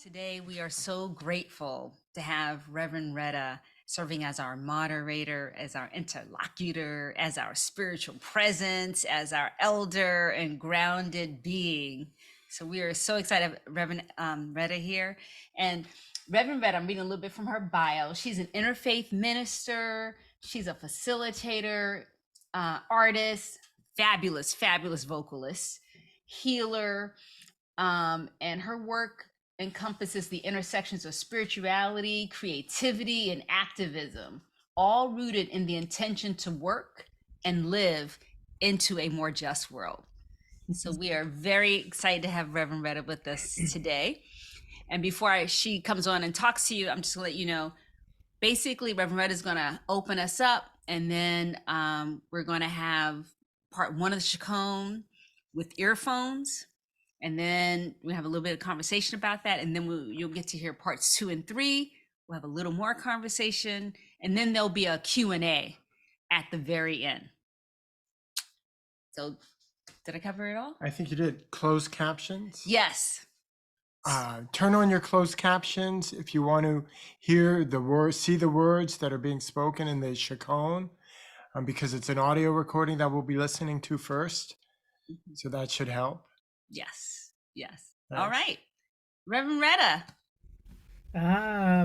Today, we are so grateful to have Reverend Retta serving as our moderator, as our interlocutor, as our spiritual presence, as our elder and grounded being. So we are so excited to have Reverend Retta here. And Reverend Retta, I'm reading a little bit from her bio. She's an interfaith minister. She's a facilitator, artist, fabulous vocalist, healer, and her work encompasses the intersections of spirituality, creativity, and activism, all rooted in the intention to work and live into a more just world. So we are very excited to have Reverend Retta with us today. And she comes on and talks to you, I'm just gonna let you know, basically Reverend Retta is gonna open us up, and then we're gonna have part one of the Chaconne with earphones, and then we have a little bit of conversation about that, and then you'll get to hear parts 2 and 3. We'll have a little more conversation, and then there'll be a Q&A at the very end. So did I cover it all? I think you did. Closed captions. Yes. Turn on your closed captions if you want to hear the words, see the words that are being spoken in the Chaconne, because it's an audio recording that we'll be listening to first. So that should help. Yes. Thanks. All right. Reverend Retta.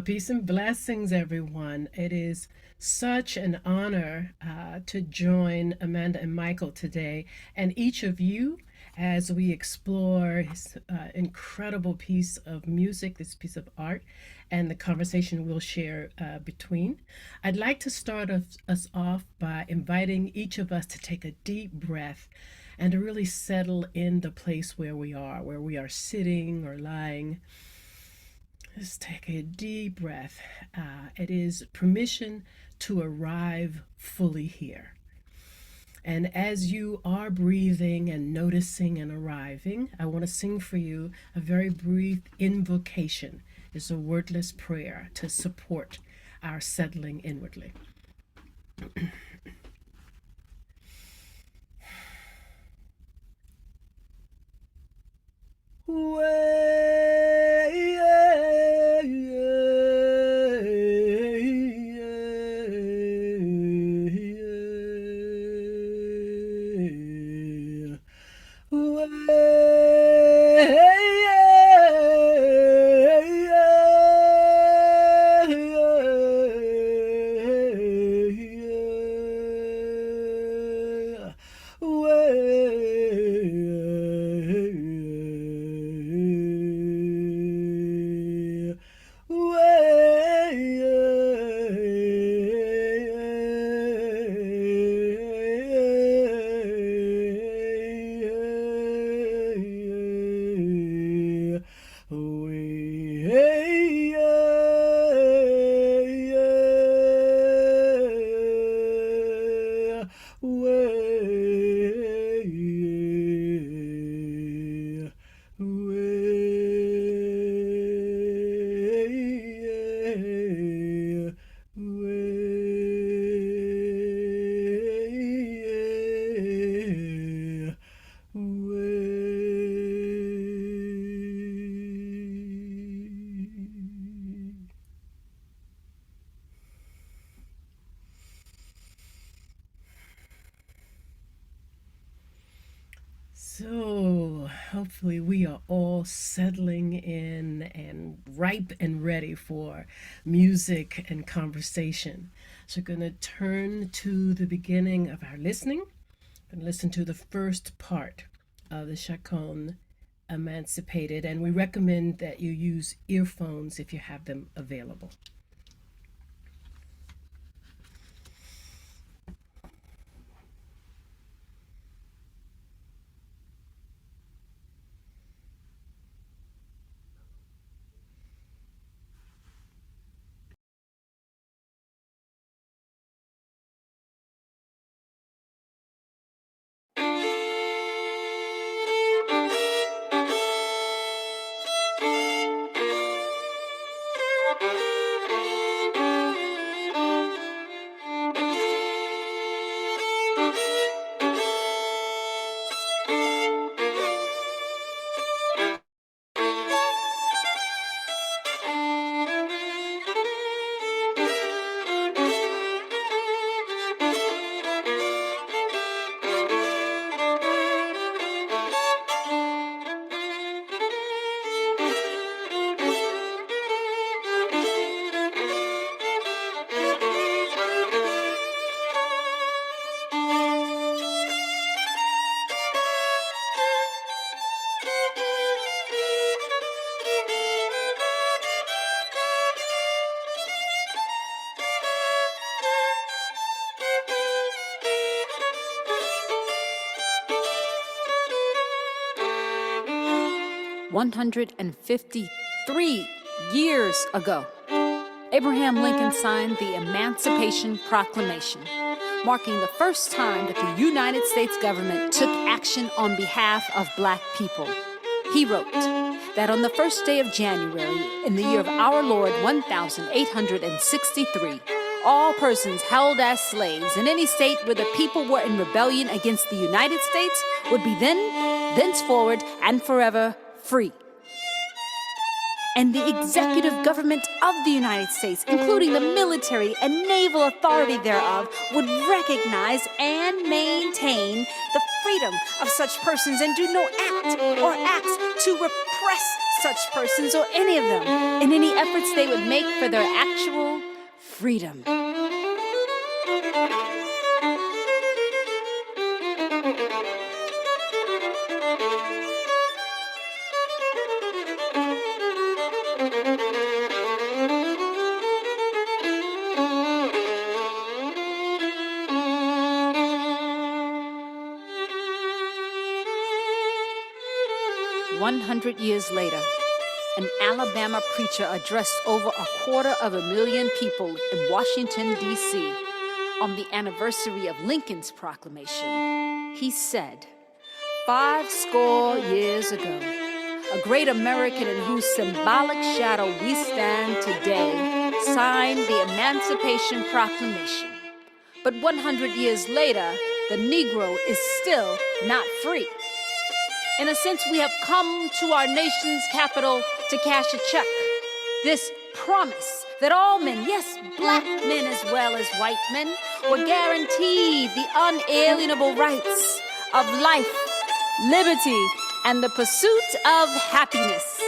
Peace and blessings, everyone. It is such an honor to join Amanda and Michael today, and each of you as we explore this incredible piece of music, this piece of art, and the conversation we'll share between. I'd like to start us off by inviting each of us to take a deep breath and to really settle in the place where we are sitting or lying. Just take a deep breath. It is permission to arrive fully here. And as you are breathing and noticing and arriving, I want to sing for you a very brief invocation. It's a wordless prayer to support our settling inwardly. So hopefully we are all settling in and ripe and ready for music and conversation. So we're going to turn to the beginning of our listening. We're going to listen to the first part of the Chaconne Emancipated, and we recommend that you use earphones if you have them available. 153 years ago, Abraham Lincoln signed the Emancipation Proclamation, marking the first time that the United States government took action on behalf of Black people. He wrote that on the first day of January in the year of our Lord 1863, all persons held as slaves in any state where the people were in rebellion against the United States would be thenceforward and forever free. And the executive government of the United States, including the military and naval authority thereof, would recognize and maintain the freedom of such persons and do no act or acts to repress such persons or any of them in any efforts they would make for their actual freedom. 100 years later, an Alabama preacher addressed over 250,000 people in Washington, D.C. on the anniversary of Lincoln's proclamation. He said, 50 years ago, a great American in whose symbolic shadow we stand today signed the Emancipation Proclamation. But 100 years later, the Negro is still not free. In a sense, we have come to our nation's capital to cash a check. This promise that all men, yes, Black men as well as white men, were guaranteed the unalienable rights of life, liberty, and the pursuit of happiness.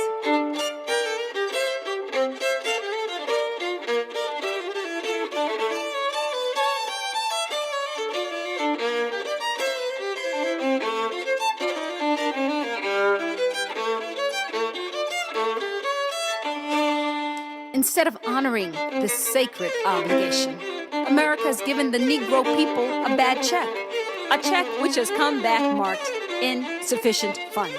Instead of honoring this sacred obligation, America has given the Negro people a bad check, a check which has come back marked insufficient funds.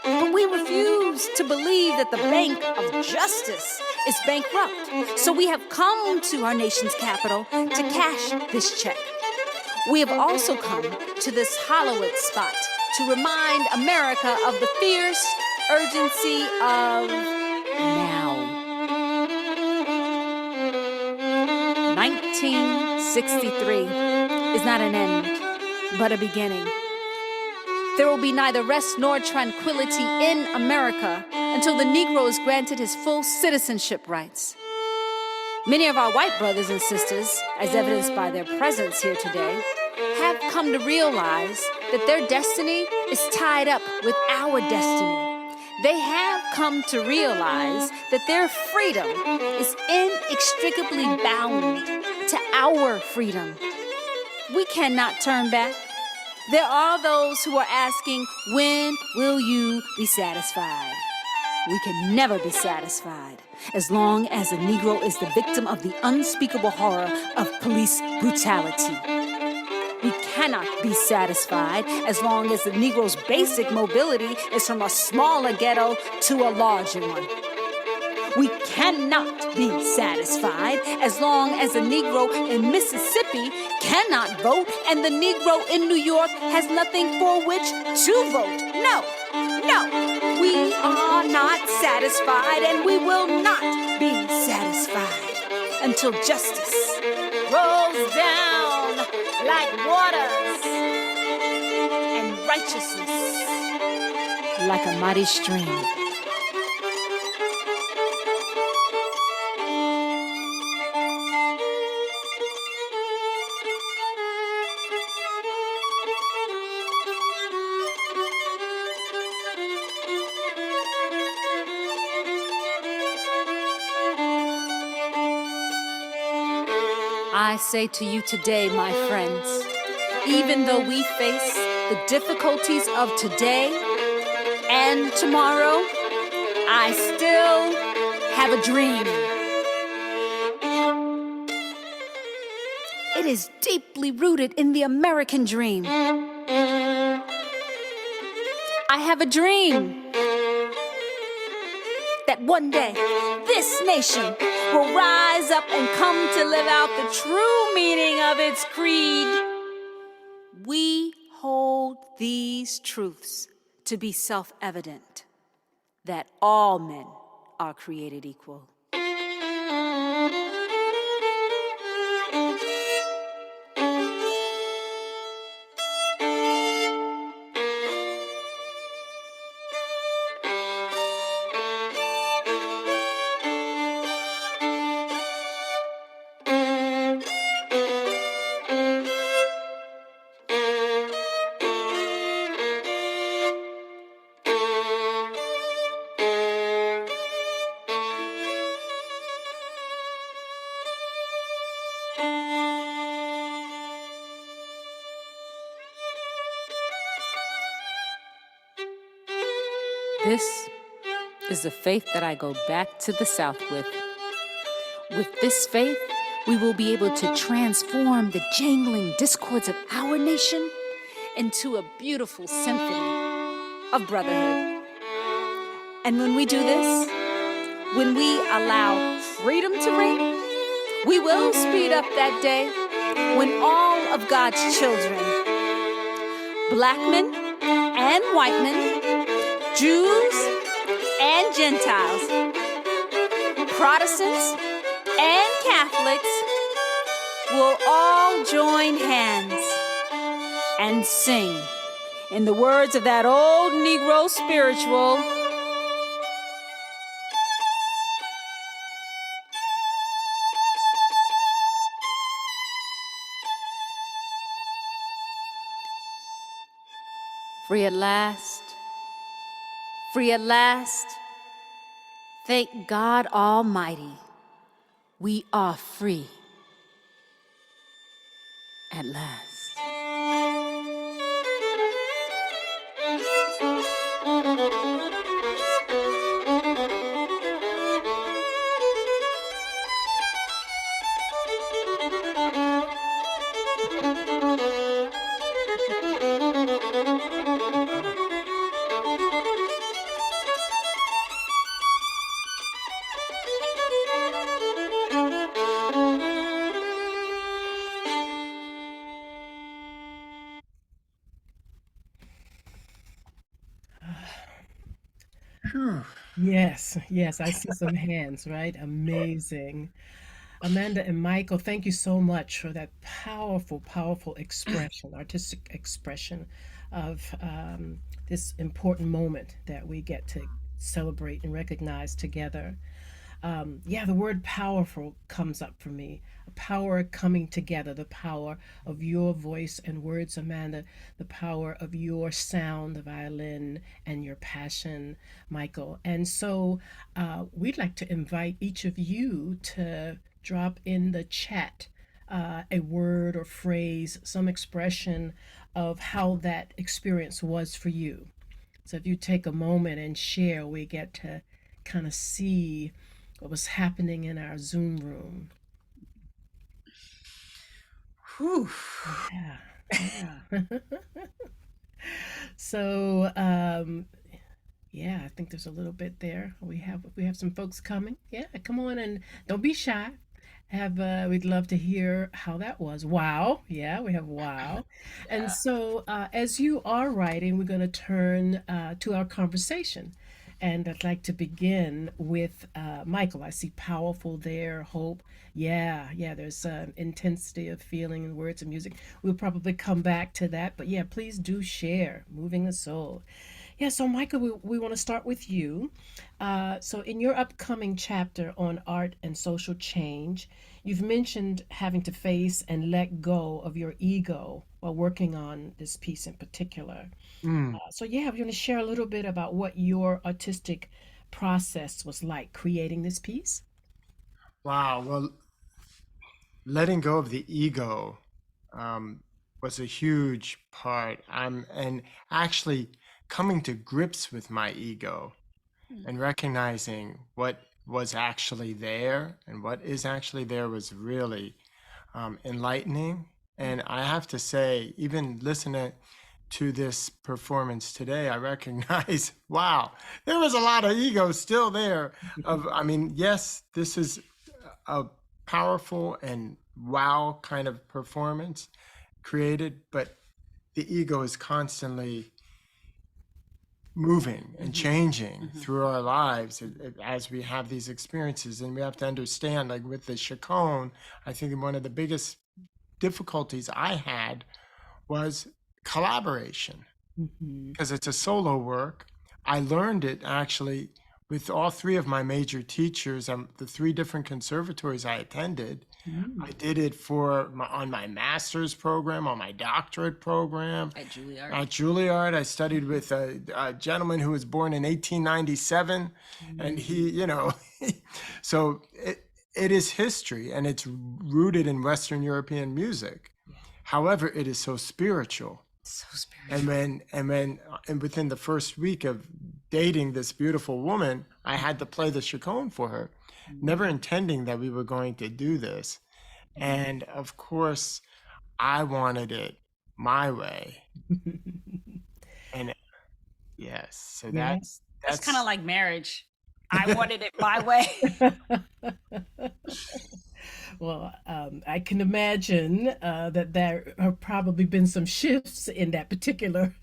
But we refuse to believe that the Bank of Justice is bankrupt, so we have come to our nation's capital to cash this check. We have also come to this hallowed spot to remind America of the fierce urgency of now. 1963 is not an end, but a beginning. There will be neither rest nor tranquility in America until the Negro is granted his full citizenship rights. Many of our white brothers and sisters, as evidenced by their presence here today, have come to realize that their destiny is tied up with our destiny. They have come to realize that their freedom is inextricably bound to our freedom. We cannot turn back. There are those who are asking, when will you be satisfied? We can never be satisfied as long as a Negro is the victim of the unspeakable horror of police brutality. We cannot be satisfied as long as the Negro's basic mobility is from a smaller ghetto to a larger one. We cannot be satisfied as long as the Negro in Mississippi cannot vote and the Negro in New York has nothing for which to vote. No, we are not satisfied and we will not be satisfied until justice rolls down like waters and righteousness like a mighty stream. I say to you today, my friends, even though we face the difficulties of today and tomorrow, I still have a dream. It is deeply rooted in the American dream. I have a dream that one day this nation will rise up and come to live out the true meaning of its creed. We hold these truths to be self-evident, that all men are created equal. This is the faith that I go back to the South with. With this faith, we will be able to transform the jangling discords of our nation into a beautiful symphony of brotherhood. And when we do this, when we allow freedom to ring, we will speed up that day when all of God's children, black men and white men, Jews and Gentiles, Protestants and Catholics will all join hands and sing in the words of that old Negro spiritual, free at last, free at last. Thank God Almighty, we are free at last. Phew. Yes, yes, I see some hands, right? Amazing. Amanda and Michael, thank you so much for that powerful, powerful expression, artistic expression of this important moment that we get to celebrate and recognize together. Yeah, the word powerful comes up for me. A power coming together, the power of your voice and words, Amanda, the power of your sound, the violin, and your passion, Michael. And so we'd like to invite each of you to drop in the chat a word or phrase, some expression of how that experience was for you. So if you take a moment and share, we get to kind of see what was happening in our Zoom room. Whew. Yeah, yeah. So, yeah, I think there's a little bit there. We have some folks coming. Yeah, come on and don't be shy. Have we'd love to hear how that was. Wow, yeah, we have wow. And Yeah. so, as you are writing, we're going to turn to our conversation. And I'd like to begin with Michael. I see powerful there, hope. Yeah, yeah, there's intensity of feeling and words and music. We'll probably come back to that. But yeah, please do share, moving the soul. Yeah, so Michael, we want to start with you. So, in your upcoming chapter on art and social change, you've mentioned having to face and let go of your ego while working on this piece in particular. Mm. So, yeah, we're going to share a little bit about what your artistic process was like creating this piece. Wow. Well, letting go of the ego um, was a huge part. And actually coming to grips with my ego and recognizing what was actually there and what is actually there was really enlightening. And I have to say, even listening to this performance today, I recognize, wow, there was a lot of ego still there. I mean, yes, this is a powerful and wow kind of performance created, but the ego is constantly moving and changing through our lives as we have these experiences. And we have to understand, like with the Chaconne, I think one of the biggest difficulties I had was collaboration, because it's a solo work. I learned it actually with all three of my major teachers, the three different conservatories I attended. I did it on my master's program, on my doctorate program. At Juilliard. At Juilliard, I studied with a gentleman who was born in 1897, and he, you know, so it is history, and it's rooted in Western European music. However, it is so spiritual. So spiritual. And within the first week of dating this beautiful woman, I had to play the Chaconne for her, never intending that we were going to do this. And of course, I wanted it my way. And yes, so that's kind of like marriage. I wanted it my way. Well, I can imagine that there have probably been some shifts in that particular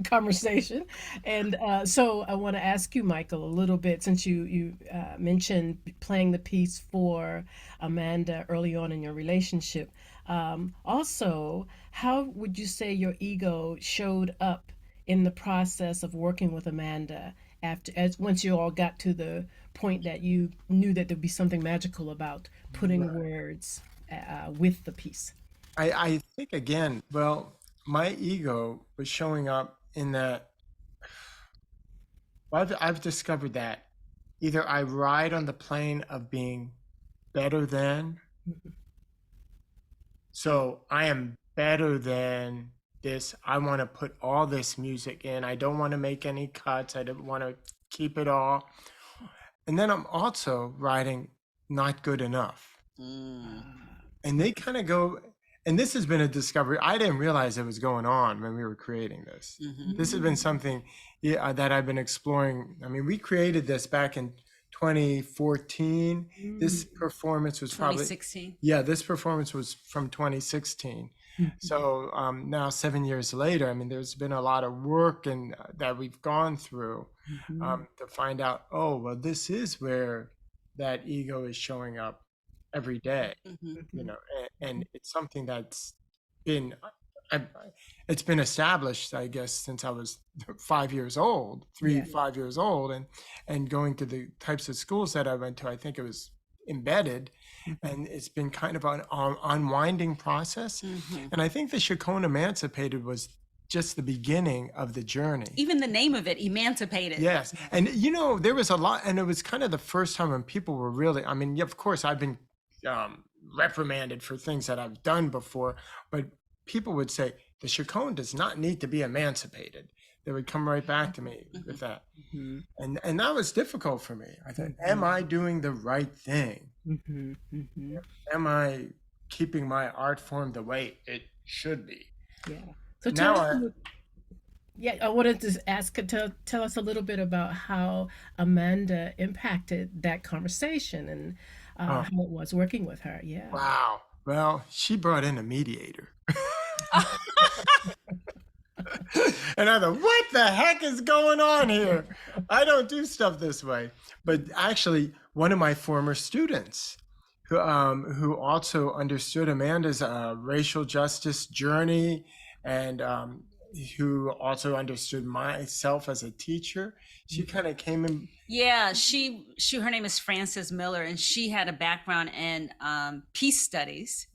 conversation. And so I want to ask you, Michael, a little bit, since you mentioned playing the piece for Amanda early on in your relationship. Also, how would you say your ego showed up in the process of working with Amanda once you all got to the point that you knew that there'd be something magical about putting words with the piece? I think again, well, my ego was showing up in that. Well, I've discovered that either I ride on the plane of being better than, so I am better than this. I want to put all this music in. I don't want to make any cuts. I don't want to keep it all. And then I'm also writing not good enough. And they kind of go, and this has been a discovery. I didn't realize it was going on when we were creating this. This has been something that I've been exploring. I mean, we created this back in 2014. This performance was probably 2016. Yeah, this performance was from 2016. So now 7 years later, I mean, there's been a lot of work and that we've gone through to find out, oh, well, this is where that ego is showing up every day, you know, and it's something that's been, it's been established, I guess, since I was 5 years old, 5 years old, and going to the types of schools that I went to, I think it was embedded, and it's been kind of an unwinding process. And I think the Chaconne Emancipated was just the beginning of the journey. Even the name of it, Emancipated. Yes. And, you know, there was a lot, and it was kind of the first time when people were really, I mean, of course, I've been reprimanded for things that I've done before, but people would say, the Chaconne does not need to be emancipated. They would come right back to me with that. And that was difficult for me. I thought, am I doing the right thing? Am I keeping my art form the way it should be? Yeah. So I wanted to ask, tell us a little bit about how Amanda impacted that conversation and how it was working with her. Yeah. Wow. Well, she brought in a mediator. And I thought, what the heck is going on here? I don't do stuff this way. But actually, one of my former students who also understood Amanda's racial justice journey and who also understood myself as a teacher, she kind of came in. Yeah, her name is Frances Miller, and she had a background in peace studies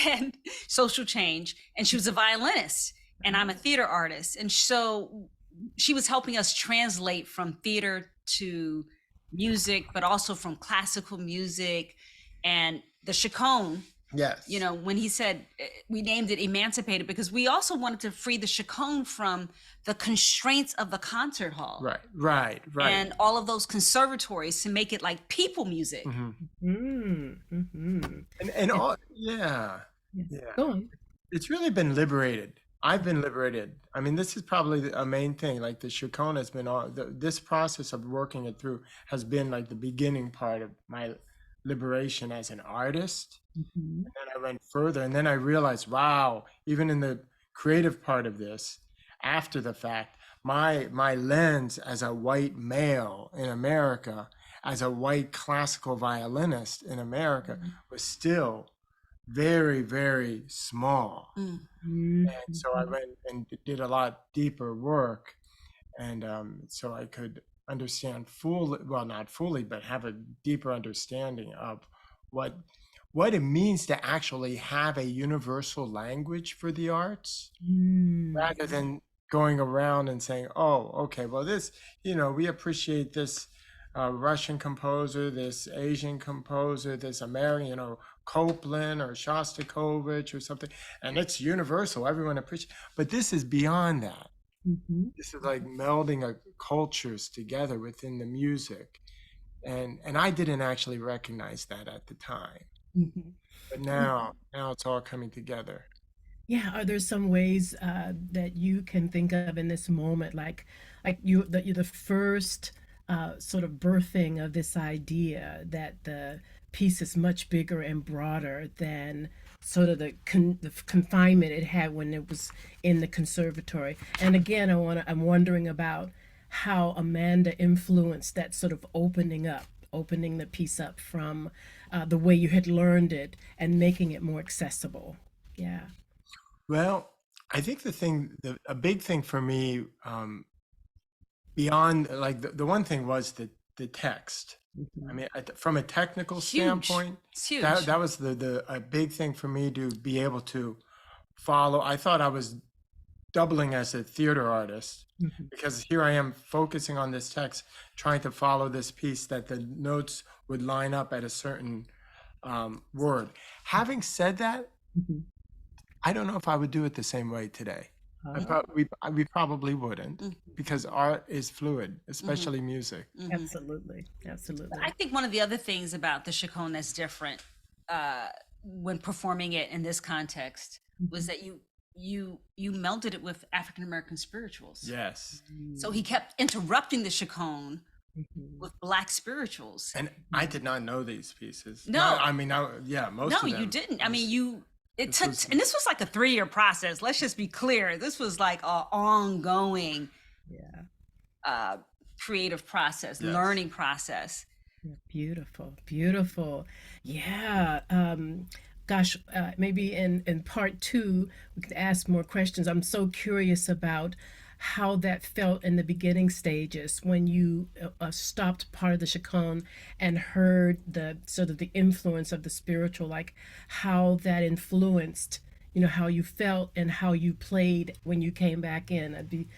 and social change, and she was a violinist, and I'm a theater artist. And so she was helping us translate from theater to music, but also from classical music. And the Chaconne, yes, you know, when he said, we named it Emancipated because we also wanted to free the Chaconne from the constraints of the concert hall. Right. And all of those conservatories to make it like people music. And all, yeah. Go on. It's really been liberated. I've been liberated. I mean, this is probably a main thing. Like the Chaconne has been on this process of working it through has been like the beginning part of my liberation as an artist. Mhm. And then I went further, and then I realized, wow, even in the creative part of this, after the fact, my lens as a white male in America, as a white classical violinist in America, was still very, very small. And so I Mhm. went and did a lot deeper work, and so I could understand fully, well, not fully, but have a deeper understanding of what what it means to actually have a universal language for the arts, Mm. rather than going around and saying, "Oh, okay, well, this, we appreciate this Russian composer, this Asian composer, this American, Copland or Shostakovich or something, and it's universal. Everyone appreciates." But this is beyond that. Mhm. This is like melding cultures together within the music, and I didn't actually recognize that at the time, Mhm. but now it's all coming together. Yeah, are there some ways that you can think of in this moment, like you're the first sort of birthing of this idea that the piece is much bigger and broader than sort of the confinement it had when it was in the conservatory? And again, I'm wondering about how Amanda influenced that sort of opening the piece up from the way you had learned it and making it more accessible. Yeah. Well, I think a big thing for me, beyond like the one thing was the text. I Mhm. mean, from a technical Huge. standpoint, It's that huge. that was the a big thing for me to be able to follow. I thought I was doubling as a theater artist, Mhm. because here I am focusing on this text, trying to follow this piece that the notes would line up at a certain word. Having said that, Mhm. I don't know if I would do it the same way today. Ah, We probably wouldn't, Mm-hmm. because art is fluid, Mm-hmm. especially music. Mm-hmm. absolutely, I absolutely. think one of the other things about the Chaconne that's different uh, when performing it in this context was Mhm. that you melded it with African American spirituals. Yes. So he kept interrupting the Chaconne Mhm. with Black spirituals. And I did not know these pieces. Not, No, I mean, yeah, most no, of you them. didn't. I mean, it This took, was, and this was like a 3-year process. Let's just be clear. This was like a ongoing Yeah, uh, creative process, yes. learning process. yeah, beautiful, beautiful. Yeah. Gosh, maybe in part two we could ask more questions. I'm so curious about how that felt in the beginning stages when you stopped part of the Chaconne and heard the sort of the influence of the spiritual, like how that influenced, how you felt and how you played when you came back in. I'd be,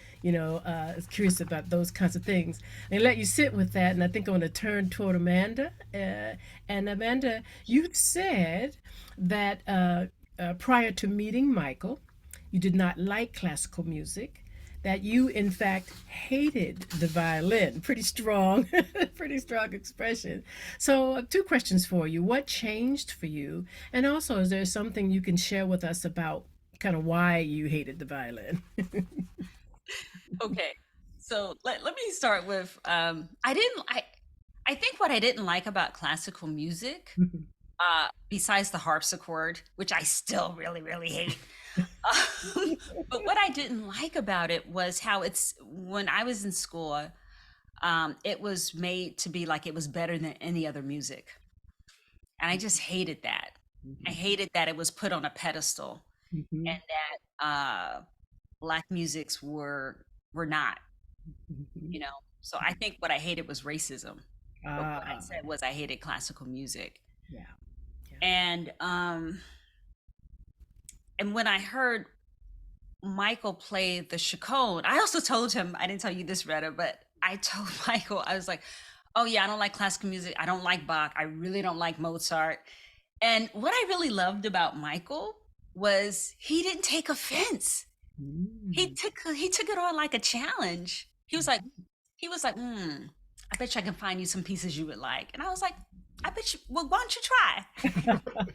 curious about those kinds of things and let you sit with that. And I think I'm going to turn toward Amanda. And Amanda, you said that prior to meeting Michael, you did not like classical music, that you in fact hated the violin. Pretty strong, pretty strong expression. So two questions for you. What changed for you? And also, is there something you can share with us about kind of why you hated the violin? Okay. So let me start with I think what I didn't like about classical music, besides the harpsichord, which I still really, really hate. But what I didn't like about it was how it's when I was in school, it was made to be like it was better than any other music. And I just hated that. I hated that it was put on a pedestal and that black musics were not, you know. So I think what I hated was racism. But what I Ah, said was I hated classical music. yeah, yeah. And when I heard Michael play the Chaconne, I also told him, I didn't tell you this, Retta, but I told Michael, I was like, oh yeah, I don't like classical music. I don't like Bach. I really don't like Mozart. And what I really loved about Michael was he didn't take offense. Mm. He took it on like a challenge. He was like, I bet you I can find you some pieces you would like. And I was like, I bet you, well, why don't you try?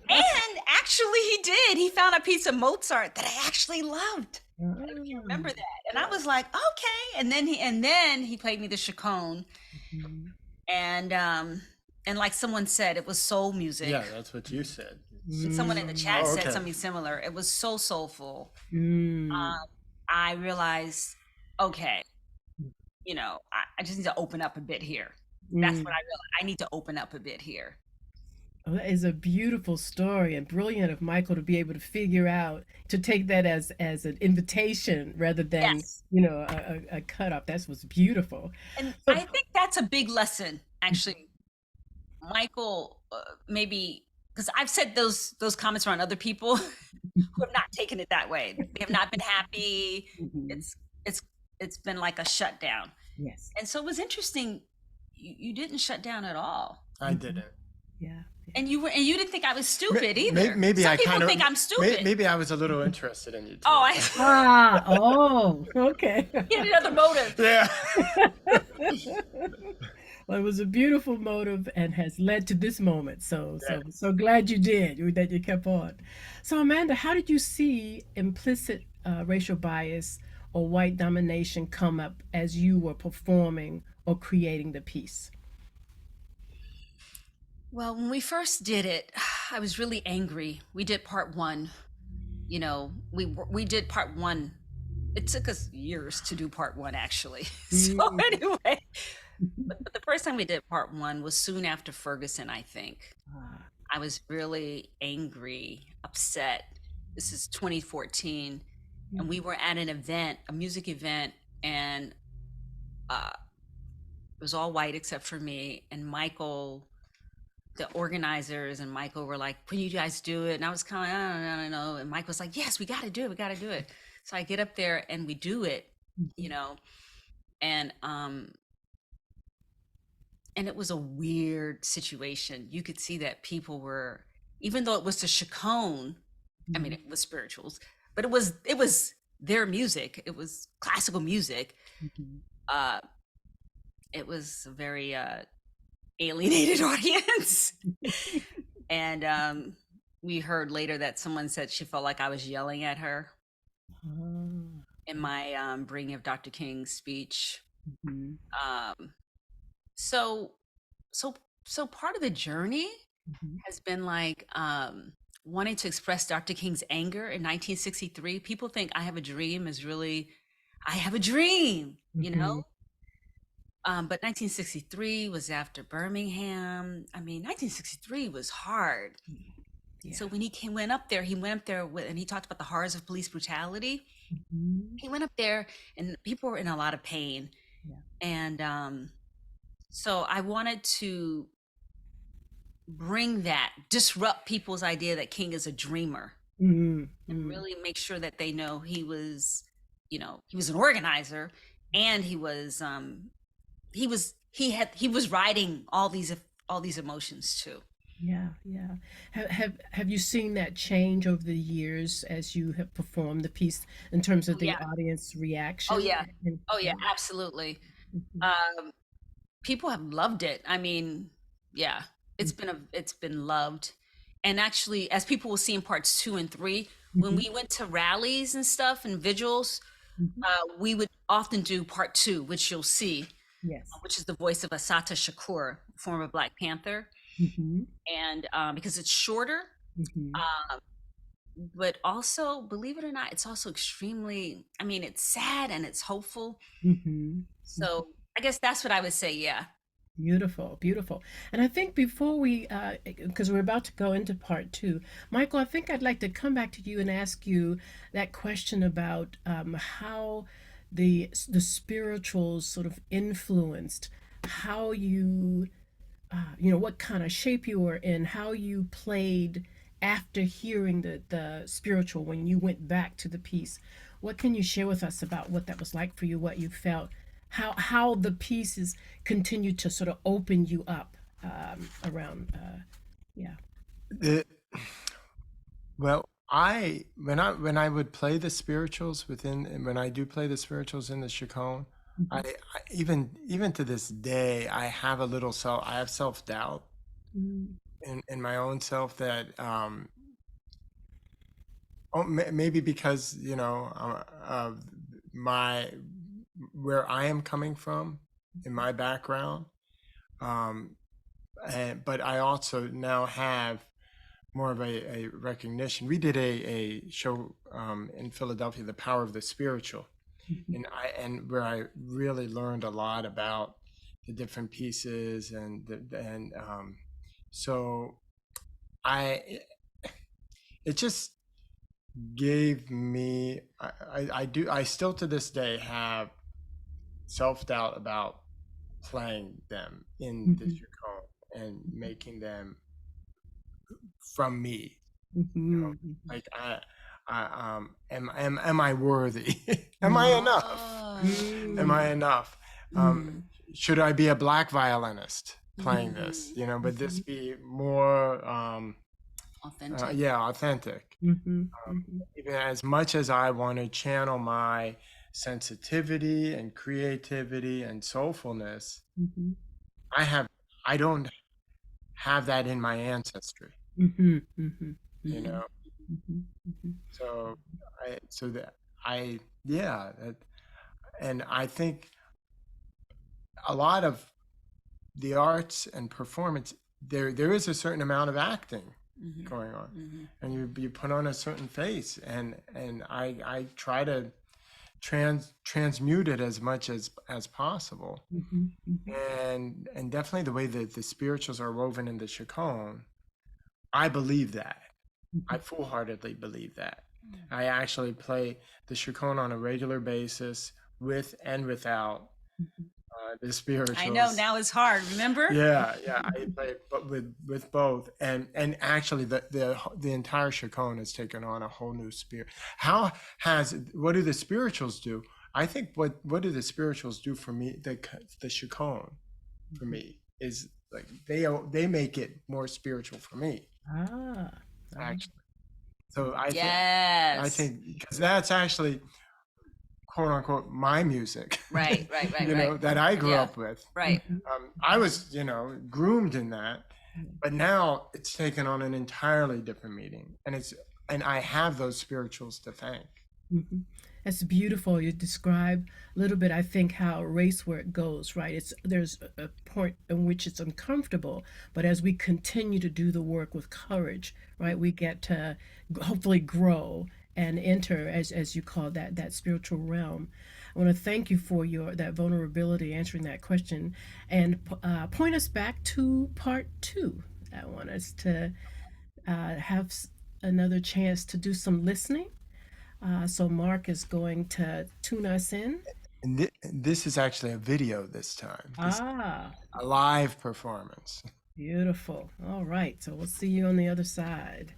And actually, he did. He found a piece of Mozart that I actually loved. You remember Ah, that? And I was like, okay. And then he played me the Chaconne, mhm, and like someone said, it was soul Yeah, music. that's what you said. And someone in the chat Oh, said okay. something similar. It was so soulful. mm, I realized, okay, I just need to open up a bit here. That's what mm. I realized. I need to open up a bit here. Well, that is a beautiful story and brilliant of Michael to be able to figure out to take that as an invitation rather than Yes. a cutoff. That's what's beautiful. And I So think that's a big lesson, actually. Michael, maybe because I've said those comments around other people who have not taken it that way. They have not been happy. mhm, It's it's it's been like a shutdown. yes, And so it was interesting. You didn't shut down at all. I mhm, didn't. yeah, yeah. And you didn't think I was stupid either. Maybe Some I people kind of think I'm stupid. maybe I was a little interested in you too. Oh, I Oh, okay. he had another motive. Yeah. Well, it was a beautiful motive and has led to this moment. So, Yeah. so glad you did that you kept on. So, Amanda, how did you see implicit racial bias or white domination come up as you were performing or creating the piece? Well, when we first did it, I was really angry. We did part one. We did part one. It took us years to do part one, actually. So Mm. anyway, but the first time we did part one was soon after Ferguson, I think. Ah, I was really angry, upset. This is 2014, and we were at an event, a music event, and it was all white except for me. And Michael, the organizers, and Michael were like, "Can you guys do it?" And I was kind of, I don't know. And Mike was like, "Yes, we got to do it. We got to do it." So I get up there and we do it, you know, and and it was a weird situation. You could see that people were, even though it was the Chaconne, I mean, mhm, it was spirituals, but it was their music. It was classical music. mhm, Uh, it was a very alienated audience, and we heard later that someone said she felt like I was yelling at her ah, in my bringing of Dr. King's speech. mhm, Um, so, so, so part of the journey mhm, has been like wanting to express Dr. King's anger in 1963. People think I Have a Dream is really, I have a dream, mhm. But 1963 was after Birmingham. I mean, 1963 was hard. So Yeah. when he went up there with, and he talked about the horrors of police brutality. Mhm, He went up there, and people were in a lot of pain. yeah. And so I wanted to bring that, disrupt people's idea that King is a dreamer, Mhm, and mhm. really make sure that they know he was an organizer, and he was riding all these emotions too. Yeah, yeah. Have you seen that change over the years as you have performed the piece in terms of Oh the yeah. audience Oh reaction? yeah. And, Oh yeah, yeah. absolutely. Mhm, Um, People have loved it. I mean, yeah, mhm, it's been loved. And actually, as people will see in parts two and three, when mhm, we went to rallies and stuff and vigils, mhm. we would often do part two, which you'll see, Yes. which is the voice of Assata Shakur, former Black Panther, Mhm, and because it's shorter, mhm, um, but also, believe it or not, it's also extremely. I mean, it's sad and it's hopeful. mhm, mhm. So I guess that's what I would say. Yeah. Beautiful, beautiful. And I think before we, because we're about to go into part two, Michael, I think I'd like to come back to you and ask you that question about how the spirituals sort of influenced how you, what kind of shape you were in, how you played after hearing the spiritual when you went back to the piece. What can you share with us about what that was like for you, what you felt, how the pieces continue to sort of open you up around, yeah. It, well, when I would play the spirituals when I do play the spirituals in the Chaconne, Mhm. I even to this day I have I have self-doubt Mhm. in my own self that Oh, maybe because, you know, my where I am coming from in my background, um, but I also now have more of a recognition. We did a show in Philadelphia, The Power of the Spiritual, Mhm. and where I really learned a lot about the different pieces and so I it just gave me I still to this day have self-doubt about playing them in the Mhm. Chaconne and making them from me. You know, Mhm. Mhm. like am I worthy? Am I Mhm. enough? Am Mm. I enough? Um, Mm. should I be a black violinist playing this? Mhm. You know, but this Mhm. be more Authentic. yeah, authentic. Mhm. Mhm. Even as much as I want to channel my sensitivity and creativity and soulfulness, Mhm. I have I don't have that in my ancestry, Mhm. Mhm. you Mhm. know. Mhm. Mhm. So so that I yeah, and I think a lot of the arts and performance there is a certain amount of acting Mhm. going on, Mhm. and you put on a certain face, and I try to transmute it as much as possible, Mhm. Mhm. and definitely the way that the spirituals are woven in the Chaconne, I believe that. I Mhm. full-heartedly believe that. I actually play the Chaconne on a regular basis with and without Mhm. the I know spirituals. now it's hard. Remember? Yeah, yeah, I play it, but with both, and actually the entire Chaconne has taken on a whole new spirit. How has what do the spirituals do? I think what do the spirituals do for me? The Chaconne for Mhm. me is like they make it more spiritual for me Ah. Ah. actually. So I Yes. think because that's actually quote unquote my music, Right, right, right, you right. know, that I grew Yeah. up with. Right. Mhm. I was, you know, groomed in that, Yeah. but now it's taken on an entirely different meaning, and I have those spirituals to thank. Mhm. That's beautiful. You describe a little bit, I think, how race where it goes, right? It's there's a point in which it's uncomfortable, but as we continue to do the work with courage, right, we get to hopefully grow and enter, as you call that spiritual realm. I want to thank you for your that vulnerability, answering that question, and point us back to part two. I want us to have another chance to do some listening. So Mark is going to tune us in. And this is actually a video this time. This is Ah, a live performance. beautiful. All right. So we'll see you on the other side.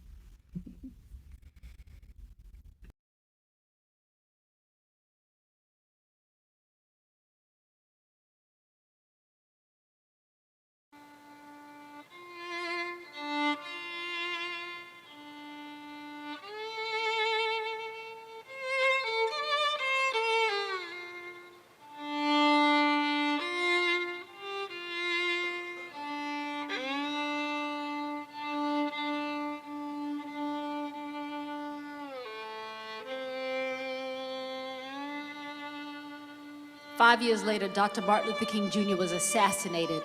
5 years later, Dr. Martin Luther King Jr. was assassinated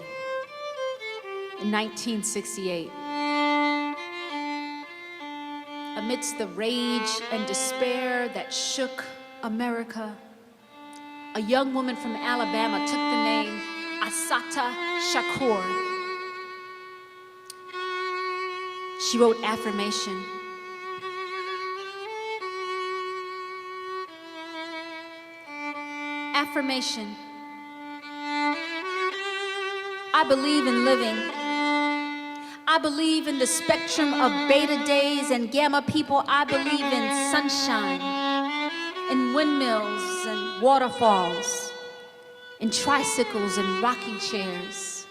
in 1968. Amidst the rage and despair that shook America, a young woman from Alabama took the name Assata Shakur. She wrote affirmation. Affirmation. I believe in living. I believe in the spectrum of beta days and gamma people. I believe in sunshine, in windmills and waterfalls, in tricycles and rocking chairs.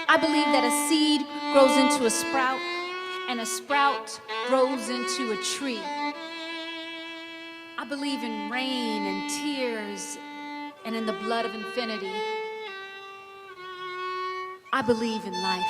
I believe that a seed grows into a sprout, and a sprout grows into a tree. I believe in rain and tears and in the blood of infinity. I believe in life.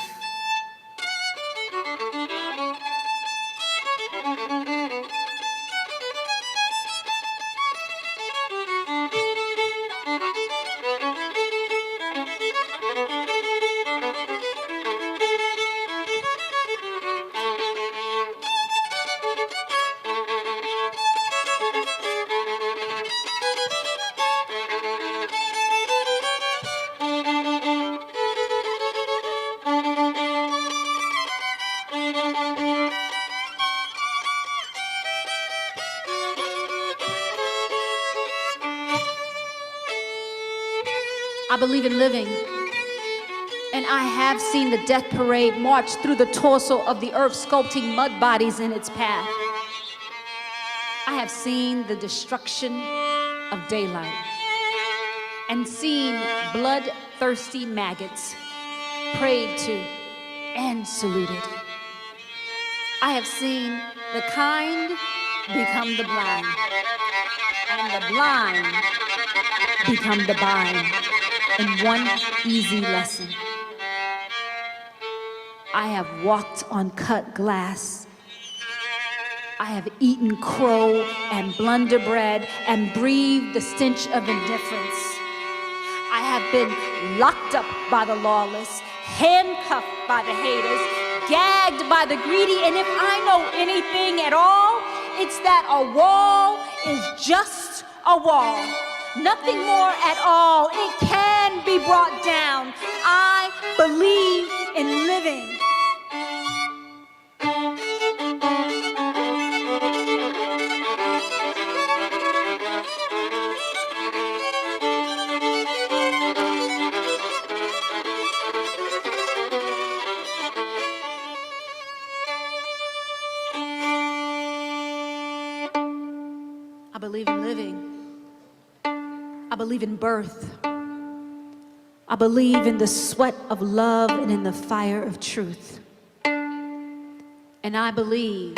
I believe in living. And I have seen the death parade march through the torso of the earth, sculpting mud bodies in its path. I have seen the destruction of daylight and seen bloodthirsty maggots prayed to and saluted. I have seen the kind become the blind, and the blind become the bind in one easy lesson. I have walked on cut glass. I have eaten crow and blunder bread and breathed the stench of indifference. I have been locked up by the lawless, handcuffed by the haters, gagged by the greedy, and if I know anything at all, it's that a wall is just a wall. Nothing more at all. It can be brought down. I believe in living. I believe in living. I believe in birth. I believe in the sweat of love and in the fire of truth. And I believe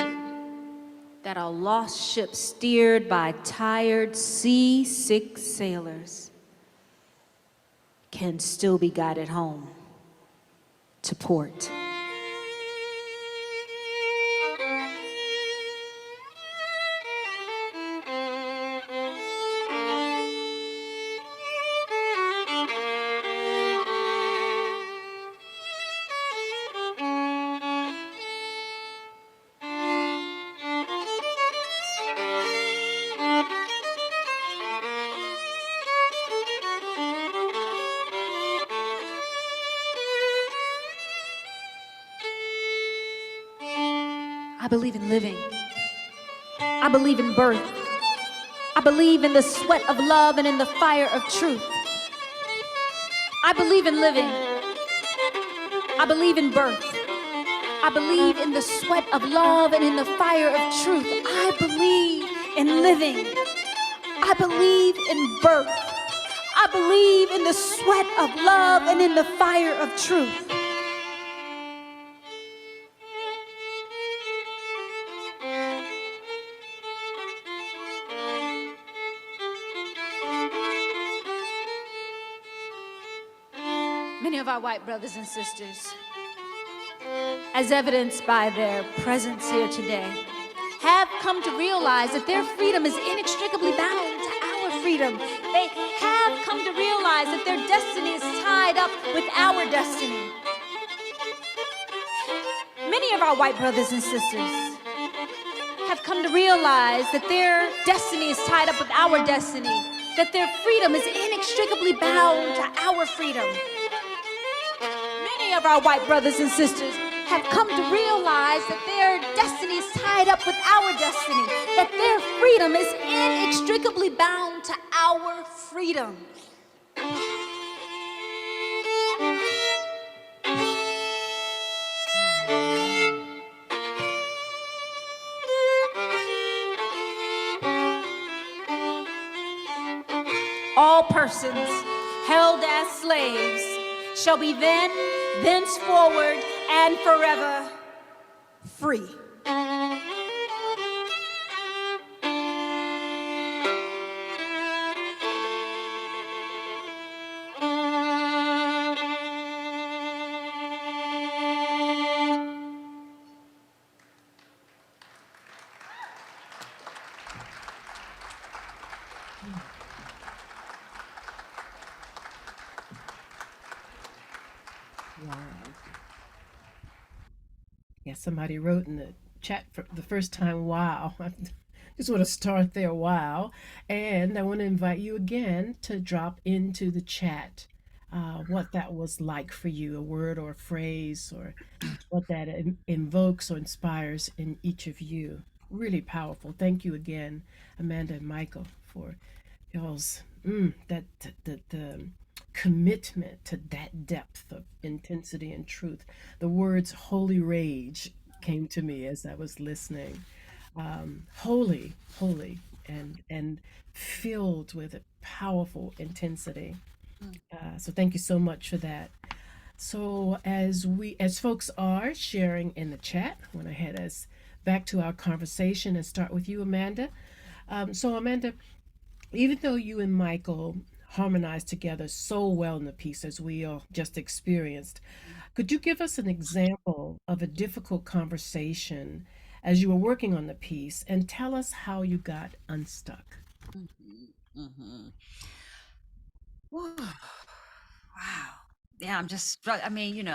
that a lost ship steered by tired, seasick sailors can still be guided home to port. I believe in living. I believe in birth. I believe in the sweat of love and in the fire of truth. I believe in living. I believe in birth. I believe in the sweat of love and in the fire of truth. I believe in living. I believe in birth. I believe in the sweat of love and in the fire of truth. Many of our white brothers and sisters, as evidenced by their presence here today, have come to realize that their freedom is inextricably bound to our freedom. They have come to realize that their destiny is tied up with our destiny. Many of our white brothers and sisters have come to realize that their destiny is tied up with our destiny, that their freedom is inextricably bound to our freedom. Many of our white brothers and sisters have come to realize that their destiny is tied up with our destiny, that their freedom is inextricably bound to our freedom. All persons held as slaves shall be then, thenceforward, and forever free. Wow. Yeah, somebody wrote in the chat for the first time, wow. I just want to start there, wow. And I want to invite you again to drop into the chat what that was like for you, a word or a phrase, or what that invokes or inspires in each of you. Really powerful. Thank you again, Amanda and Michael, for y'all's the commitment to that depth of intensity and truth. The words holy rage came to me as I was listening. Holy, holy, and filled with a powerful intensity. So thank you so much for that. So as folks are sharing in the chat, I want to head us back to our conversation and start with you, Amanda. So Amanda, even though you and Michael harmonized together so well in the piece as we all just experienced, could you give us an example of a difficult conversation as you were working on the piece and tell us how you got unstuck? Mm-hmm. Whew. Wow. Yeah, I'm just struck. I mean,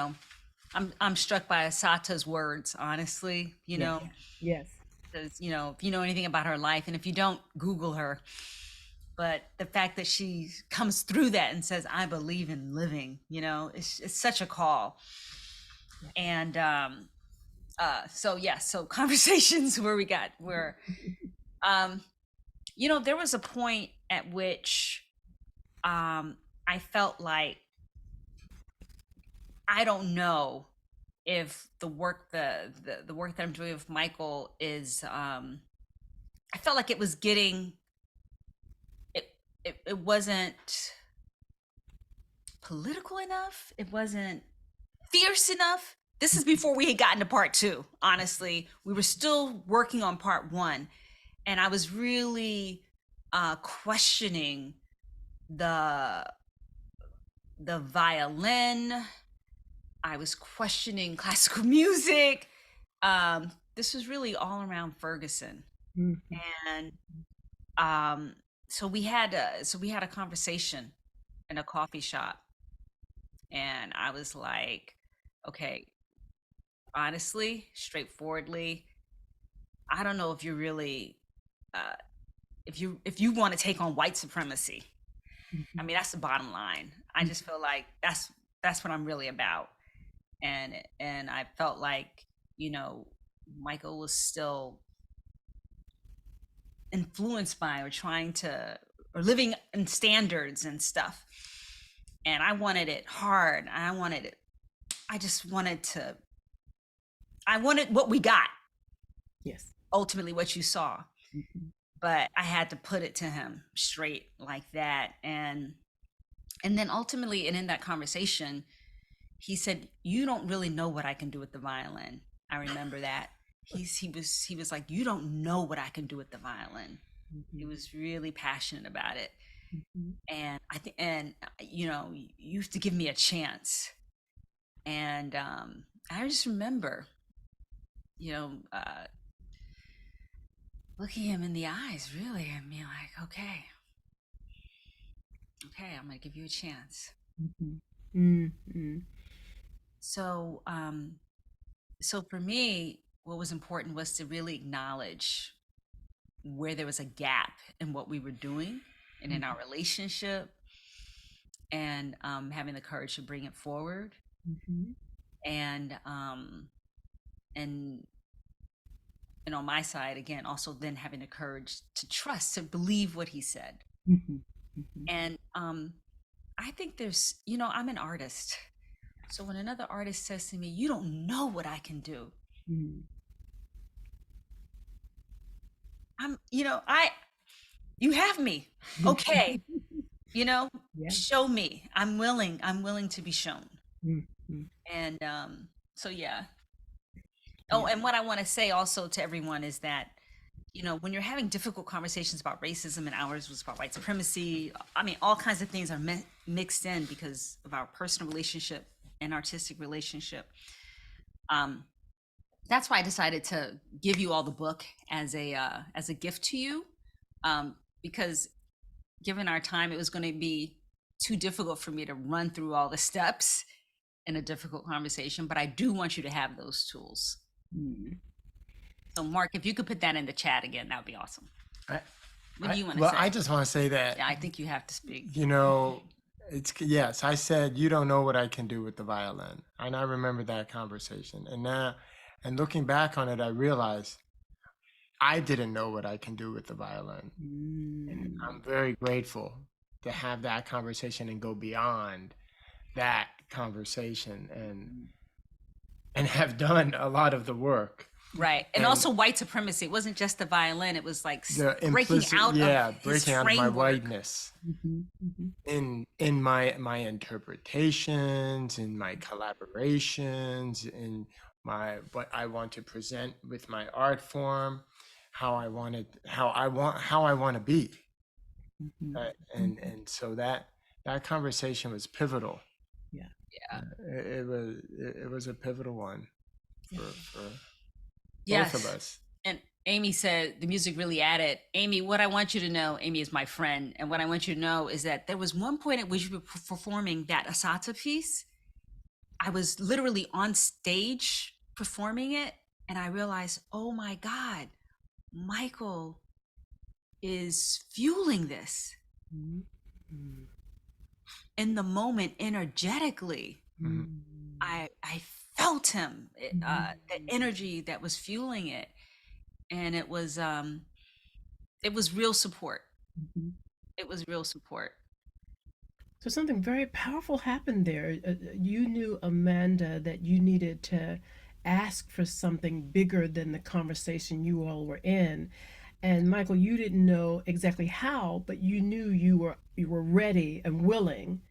I'm struck by Asata's words, honestly, Yes. Yes. because, if you know anything about her life, and if you don't, Google her. But the fact that she comes through that and says, I believe in living, it's such a call. And so conversations um, there was a point at which I felt like I don't know if the work that I'm doing with Michael is I felt like it was getting it wasn't political enough. It wasn't fierce enough. This is before we had gotten to part 2. Honestly, we were still working on part 1, and I was really questioning the violin. I was questioning classical music. This was really all around Ferguson, Mhm. and um, so we had a conversation in a coffee shop, and I was like, okay, honestly, straightforwardly, I don't know if you're really uh, if you want to take on white supremacy. I Mhm. mean, that's the bottom line. I just feel like that's what I'm really about. And I felt like, you know, Michael was still influenced by or trying to or living in standards and stuff. And I wanted it hard. I just I wanted what we got, Yes. ultimately what you saw. Mhm. But I had to put it to him straight like that. And then ultimately, and in that conversation, he said, "You don't really know what I can do with the violin." I remember that. He was like, "You don't know what I can do with the violin." He Mhm. was really passionate about it. Mhm. And I think, and you have to give me a chance. And I just remember, you know, uh, looking him in the eyes, really, and being like, "Okay, okay, I'm gonna give you a chance." Mhm. Mhm. So, so for me, what was important was to really acknowledge where there was a gap in what we were doing and in our relationship, and having the courage to bring it forward, Mhm. and and and on my side again, also then having the courage to trust, to believe what he said. Mhm. Mhm. And I think there's, I'm an artist, so when another artist says to me, "You don't know what I can do," Mhm. I'm, you have me. Okay, Yeah. show me. I'm willing to be shown. Mhm. And so yeah. Oh, Yeah. and what I want to say also to everyone is that, when you're having difficult conversations about racism, and ours was about white supremacy, I mean, all kinds of things are mixed in because of our personal relationship and artistic relationship. Um, that's why I decided to give you all the book as a gift to you, because given our time, it was going to be too difficult for me to run through all the steps in a difficult conversation. But I do want you to have those tools. Mhm. So, Mark, if you could put that in the chat again, that would be awesome. I, What do you want to well, I say? just want to say that, Yeah, I think you have to speak. you know, it's yes, I said you don't know what I can do with the violin. And I remember that conversation. And now, and looking back on it, I realized I didn't know what I can do with the violin. And Mm. I'm very grateful to have that conversation and go beyond that conversation and have done a lot of the work. Right. And And also white supremacy. It wasn't just the violin. It was like the breaking implicit, out yeah, of his breaking out of my framework. whiteness Mm-hmm. in my interpretations, in my collaborations, in my what I want to present with my art form, how I want to be. Mm-hmm. And so that conversation was pivotal. Yeah. Yeah. It was a pivotal one for Yes. both of us. And Amy said the music really added. Amy, what I want you to know, Amy is my friend, and what I want you to know is that there was one point at which we were performing that Asata piece. I was literally on stage performing it, and I realized, oh my God, Michael is fueling this Mm-hmm. in the moment energetically. Mhm. I felt him, the energy that was fueling it, and it was real support. Mm-hmm. It was real support. So something very powerful happened there. You knew, Amanda, that you needed to ask for something bigger than the conversation you all were in. And Michael, you didn't know exactly how, but you knew you were ready and willing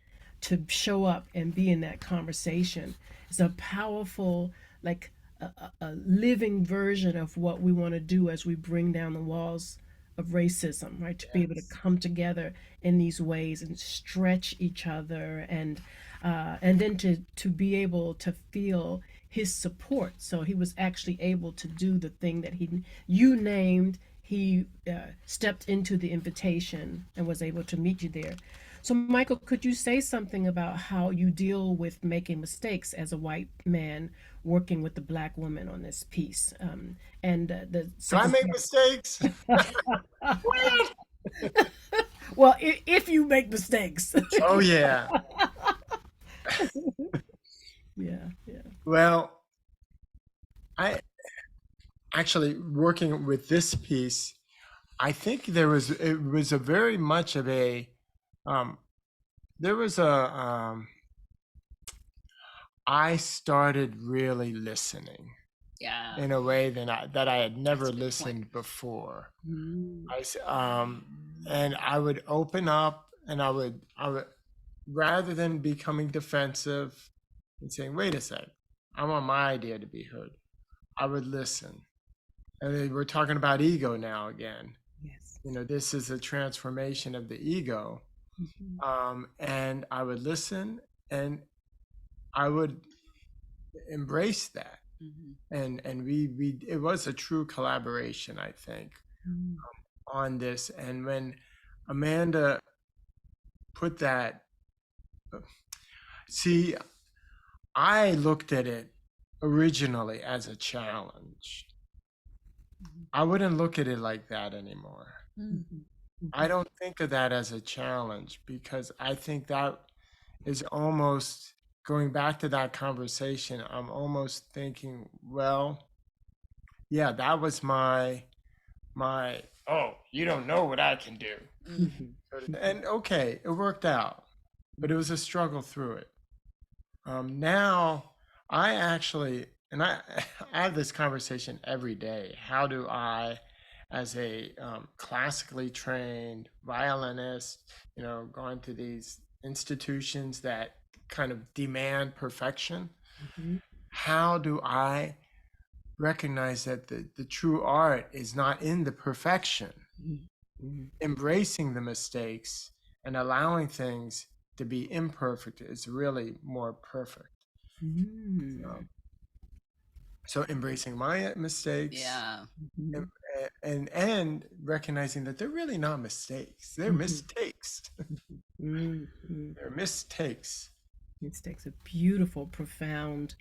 to show up and be in that conversation. It's a powerful, like a living version of what we want to do as we bring down the walls of racism, right? To be able to Yes. come together in these ways and stretch each other, and then to be able to feel his support. So he was actually able to do the thing that you named. He stepped into the invitation and was able to meet you there. So, Michael, could you say something about how you deal with making mistakes as a white man working with the black woman on this piece? And the Do I second make mistakes? part. Well, if you make mistakes. Oh yeah. Yeah, yeah. Well, I actually working with this piece, I think it was a very much of a there was I started really listening Yeah. in a way that I had never That's a good point. listened before. Mm. And I would open up and I would rather than becoming defensive and saying, wait a sec, I want my idea to be heard, I would listen. And then we're talking about ego now again. Yes. This is a transformation of the ego. Mhm. And I would listen and I would embrace that. And we it was a true collaboration, I think, Mm. on this. And when Amanda put that, see, I looked at it originally as a challenge. I wouldn't look at it like that anymore. Mhm. I don't think of that as a challenge because I think that is almost going back to that conversation. I'm almost thinking, well, yeah, that was my oh, you don't know what I can do. Mhm. And okay, it worked out, but it was a struggle through it. Now I actually, and I I have this conversation every day. How do I, as a classically trained violinist, going to these institutions that kind of demand perfection, Mhm. how do I recognize that the true art is not in the perfection, Mhm. embracing the mistakes and allowing things to be imperfect is really more perfect. Mhm. So embracing my mistakes, Yeah. Mhm. and recognizing that they're really not mistakes. They're Mhm. mistakes. Mhm. They're mistakes. Mistakes, a beautiful, profound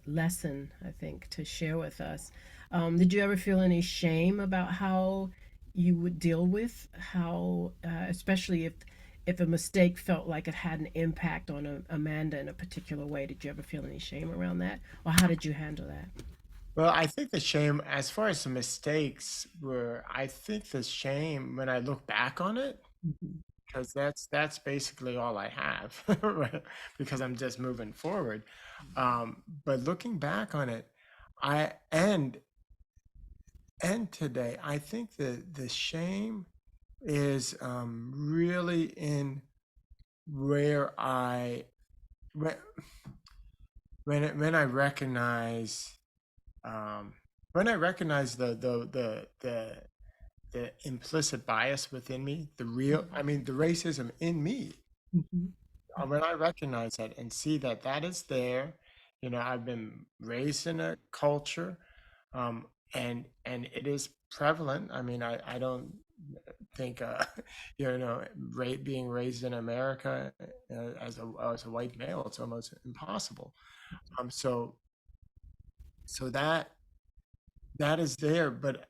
lesson, I think, to share with us. Did you ever feel any shame about how you would deal with how, especially if a mistake felt like it had an impact on Amanda in a particular way? Did you ever feel any shame around that, or how did you handle that? Well, I think the shame, as far as the mistakes were, I think the shame, when I look back on it, Mhm. because that's basically all I have, right? Because I'm just moving forward. But looking back on it, I and today, I think the shame is really in where I when when I recognize um, when I recognize the implicit bias within me, the real, I mean, the racism in me. Mhm. When I recognize that and see that that is there, you know, I've been raised in a culture, um, and it is prevalent. I mean, I don't think, you know, being raised in America as a white male, it's almost impossible. So so that is there, but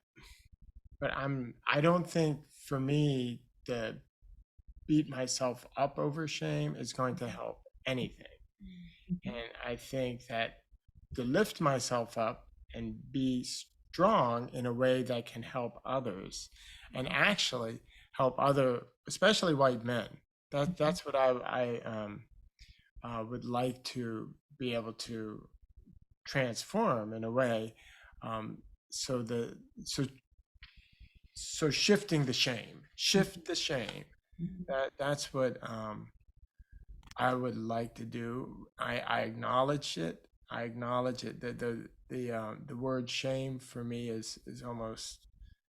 I don't think for me to beat myself up over shame is going to help anything. Mhm. And I think that to lift myself up and be strong in a way that can help others and actually help other, especially white men. That's what I would like to be able to transform in a way. Um, so the so so shifting the shame, shift the shame. Mhm. That's what I would like to do. I acknowledge it. I acknowledge it. The word shame for me is almost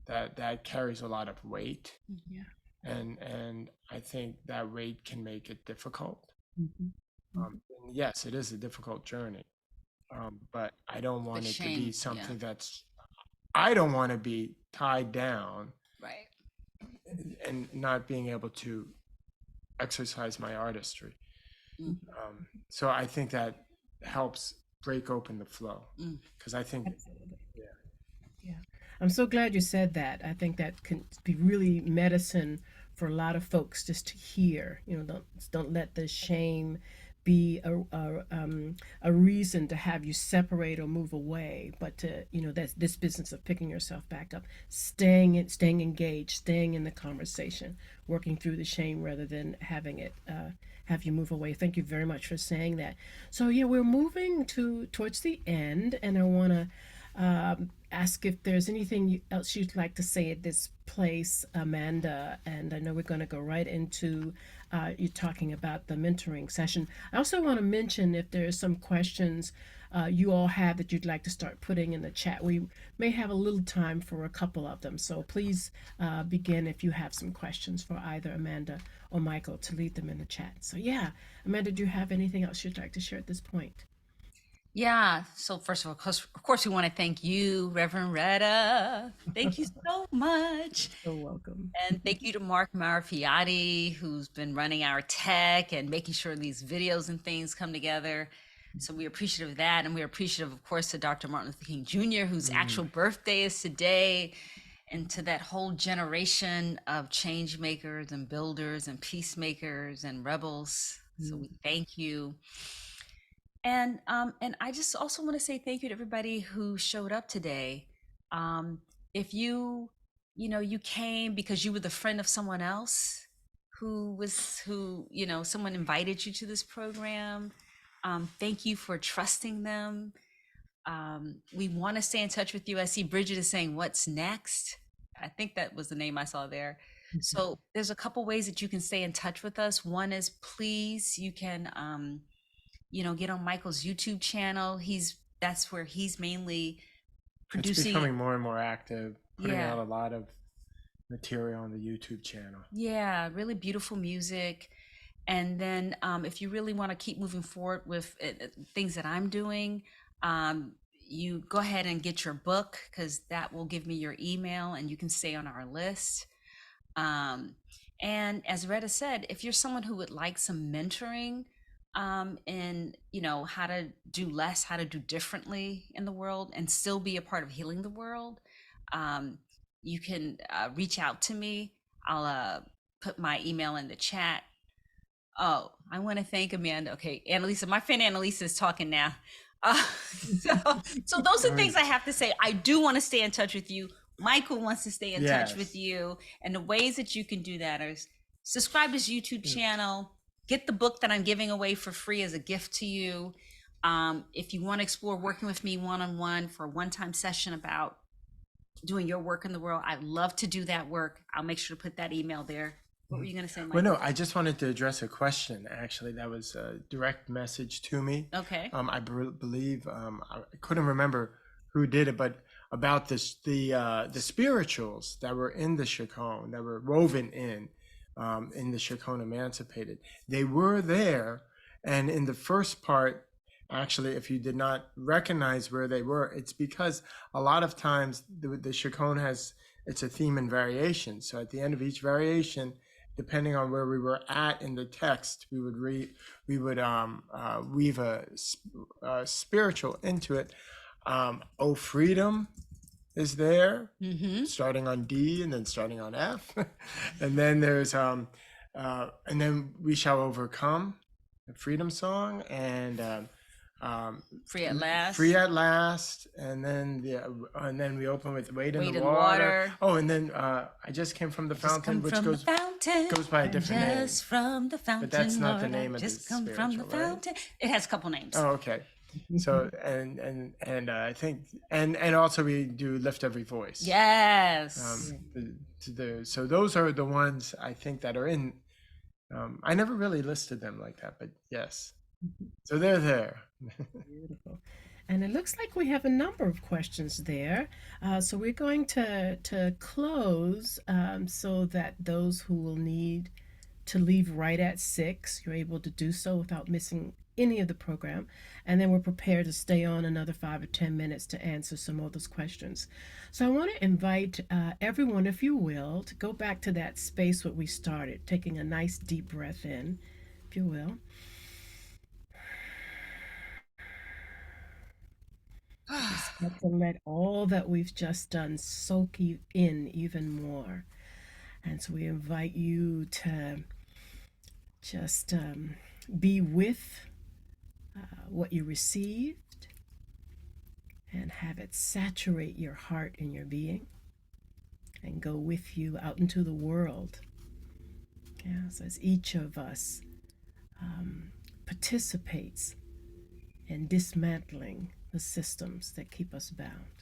that carries a lot of weight, Yeah. and I think that weight can make it difficult. Mhm. Mhm. And yes, it is a difficult journey, but I don't The want it to be shame, yeah, something that's. I don't want to be tied down right. and not being able to exercise my artistry. Mm, So I think that helps break open the flow mm. because I think, Absolutely. yeah, Yeah. I'm so glad you said that. I think that can be really medicine for a lot of folks just to hear. Don't let the shame be a reason to have you separate or move away, but to, that's this business of picking yourself back up, staying engaged, staying in the conversation, working through the shame rather than having it have you move away. Thank you very much for saying that. So yeah, we're moving towards the end, and I want to ask if there's anything else you'd like to say at this place, Amanda. And I know we're going to go right into you talking about the mentoring session. I also want to mention if there's some questions you all have that you'd like to start putting in the chat. We may have a little time for a couple of them. So please begin if you have some questions for either Amanda or Michael to leave them in the chat. So, yeah, Amanda, do you have anything else you'd like to share at this point? Yeah. So first of course, we want to thank you, Reverend Retta. Thank you so much. So welcome. And thank you to Mark Marafiati, who's been running our tech and making sure these videos and things come together. So we're appreciative of that. And we're appreciative, of course, to Dr. Martin Luther King Jr., whose mm, actual birthday is today, and to that whole generation of change makers and builders and peacemakers and rebels. So we thank you. And I just also want to say thank you to everybody who showed up today. Um, if you came because you were the friend of someone else who someone invited you to this program. Thank you for trusting them. We want to stay in touch with you. I see Bridget is saying, "What's next?" I think that was the name I saw there. So there's a couple ways that you can stay in touch with us. One is, please, you can get on Michael's YouTube channel. That's where he's mainly it's producing it. becoming more and more active, putting Yeah. out a lot of material on the YouTube channel. Yeah, really beautiful music. And then if you really want to keep moving forward with things that I'm doing, you go ahead and get your book because that will give me your email and you can stay on our list. Um, and as Retta said, if you're someone who would like some mentoring in how to do less, how to do differently in the world, and still be a part of healing the world, you can reach out to me. I'll put my email in the chat. Oh, I want to thank Amanda. Okay, Annalisa, my friend Annalisa is talking now. Uh, so, so those are I things mean, I have to say. I do want to stay in touch with you. Michael wants to stay in touch with yes, you, and the ways that you can do that is subscribe to his YouTube channel, get the book that I'm giving away for free as a gift to you. If you want to explore working with me one-on-one for a one-time session about doing your work in the world, I'd love to do that work. I'll make sure to put that email there. What were you going to say, Mike? Well, no, I just wanted to address a question, actually, that was a direct message to me. Okay. I believe, I couldn't remember who did it, but about this, the spirituals that were in the Chaconne, that were woven in the Chaconne Emancipated. They were there, and in the first part, actually, if you did not recognize where they were, it's because a lot of times the Chaconne has, it's a theme and variation. So at the end of each variation, depending on where we were at in the text, we would weave a spiritual into it. Oh, freedom is there, starting on D and then starting on F, and then there's and then we shall overcome, the freedom song, and Free at last. Free at last, and then we open with Wade in the water. Oh, and then I just came from the fountain, which goes by a different name. Just from the fountain, but that's not the Lord, name of the just come spiritual, from the fountain. right? It has a couple names. Oh, okay. So and I think and also we do lift every voice. Yes. So those are the ones I think that are in. I never really listed them like that, but yes. So they're there. Beautiful. And it looks like we have a number of questions there. So we're going to close so that those who will need to leave right at 6, you're able to do so without missing any of the program. And then we're prepared to stay on another 5 or 10 minutes to answer some of those questions. So I want to invite everyone, if you will, to go back to that space where we started, taking a nice deep breath in, if you will. Just have to let all that we've just done soak you in even more. And so we invite you to just be with what you received and have it saturate your heart and your being and go with you out into the world. Yeah, so as each of us participates in dismantling the systems that keep us bound.